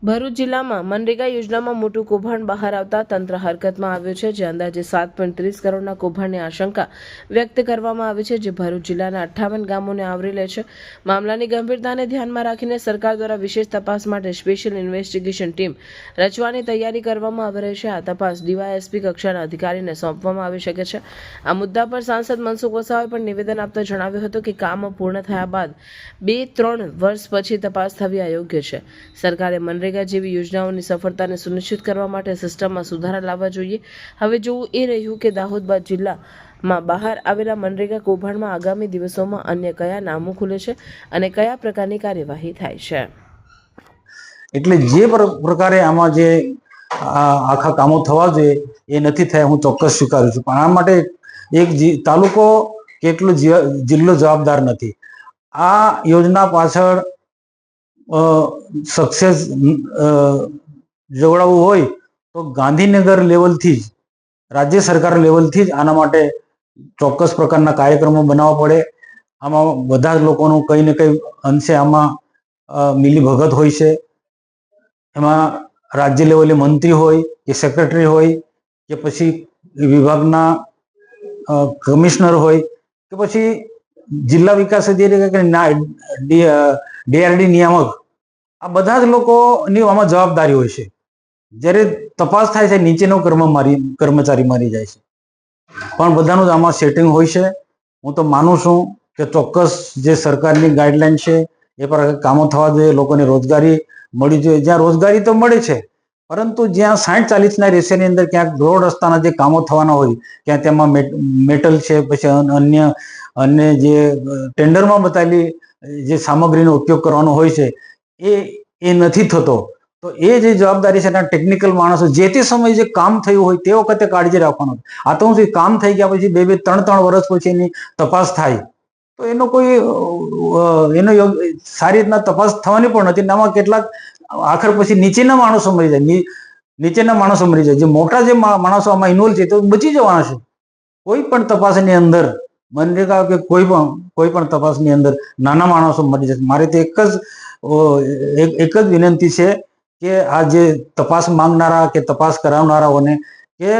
ભરૂચ જિલ્લામાં મનરેગા યોજનામાં મોટું કૌભાંડ બહાર આવતા તંત્ર હરકતમાં આવ્યું છે, જે અંદાજે 7.30 કરોડના કૌભાંડની આશંકા વ્યક્ત કરવામાં આવી છે, જે ભરૂચ જિલ્લાના 58 ગામોને આવરી લે છે। મામલાની ગંભીરતાને ધ્યાનમાં રાખીને સરકાર દ્વારા વિશેષ તપાસ માટે સ્પેશિયલ ઇન્વેસ્ટિગેશન ટીમ રચવાની તૈયારી કરવામાં આવી રહી છે। આ તપાસ ડીવાયએસપી કક્ષાના અધિકારીને સોંપવામાં આવી શકે છે। આ મુદ્દા પર સાંસદ મનસુખ વસાવાએ પણ નિવેદન આપતા જણાવ્યું હતું કે કામ પૂર્ણ થયા બાદ 2-3 વર્ષ પછી તપાસ થવી અયોગ્ય છે। સરકારે મનરેગા જેવી યોજનાઓની સફળતાને સુનિશ્ચિત કરવા માટે સિસ્ટમમાં સુધારા લાવવા જોઈએ। હવે જોવું એ રહ્યું કે દાહોદ બાદ જિલ્લામાં બહાર આવેલા મનરેગા કૌભાંડમાં આગામી દિવસોમાં અન્ય કયા નામો ખુલે છે અને કયા પ્રકારની કાર્યવાહી થાય છે। એટલે જે પ્રકારે આમાં જે આખા કામો થવા જોઈએ એ નથી થયા, હું ચોક્કસ સ્વીકારું છું, પણ આ માટે એક તાલુકો કે એટલો જિલ્લો જવાબદાર નથી। આ યોજના પાછળ સક્સેસ જોડાવવું હોય તો ગાંધીનગર લેવલથી જ, રાજ્ય સરકાર લેવલથી જ આના માટે ચોક્કસ પ્રકારના કાર્યક્રમો બનાવવા પડે। આમાં બધા જ લોકોનું કંઈ ને કંઈ અંશે આમાં મિલીભગત હોય છે। એમાં રાજ્ય લેવલે મંત્રી હોય કે સેક્રેટરી હોય કે પછી વિભાગના કમિશનર હોય કે પછી જિલ્લા વિકાસ અધિકારી કે ડીઆરડી નિયામક, આ બધા જ લોકોની આમાં જવાબદારી હોય છે। જ્યારે તપાસ થાય છે નીચેનો કર્મચારી મારી જાય છે, પણ બધાનું જ આમાં સેટિંગ હોય છે। હું તો માનું છું કે ચોક્કસ જે સરકારની ગાઈડલાઈન છે એ પ્રકારે કામો થવા જોઈએ, લોકોને રોજગારી મળી જોઈએ। જ્યાં રોજગારી તો મળે છે, પરંતુ જ્યાં 60-40ના રેશિયોની અંદર ક્યાંક રોડ રસ્તાના જે કામો થવાના હોય ત્યાં તેમાં મેટલ છે, પછી અન્ય જે ટેન્ડરમાં બતાવેલી જે સામગ્રીનો ઉપયોગ કરવાનો હોય છે એ નથી થતો। તો એ જે જવાબદારી છે એના ટેકનિકલ માણસો જે તે સમયે જે કામ થયું હોય તે વખતે કાળજી રાખવાનું। આ તો હું કામ થઈ ગયા પછી 2-3 વર્ષ પછી એની તપાસ થાય તો એનો કોઈ સારી રીતના તપાસ થવાની પણ નથી। આમાં કેટલાક આખર પછી નીચેના માણસો મરી જાય, જે મોટા જે માણસો આમાં ઇન્વોલ્વ છે તો બચી જવાના છે। કોઈ પણ તપાસની અંદર મનરેગા કે કોઈ પણ તપાસની અંદર નાના માણસો મરી જશે। મારે તો એક જ વિનંતી છે કે આ જે તપાસ માંગનારા કે તપાસ કરાવનારાઓને કે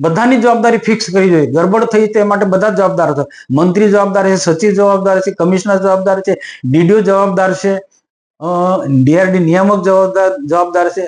બધાની જવાબદારી ફિક્સ કરવી જોઈએ। ગડબડ થઈ તે માટે બધા જ જવાબદાર છે, મંત્રી જવાબદાર છે, સચિવ જવાબદાર છે, કમિશનર જવાબદાર છે, ડીડીઓ જવાબદાર છે, ડીઆરડી નિયામક જવાબદાર છે,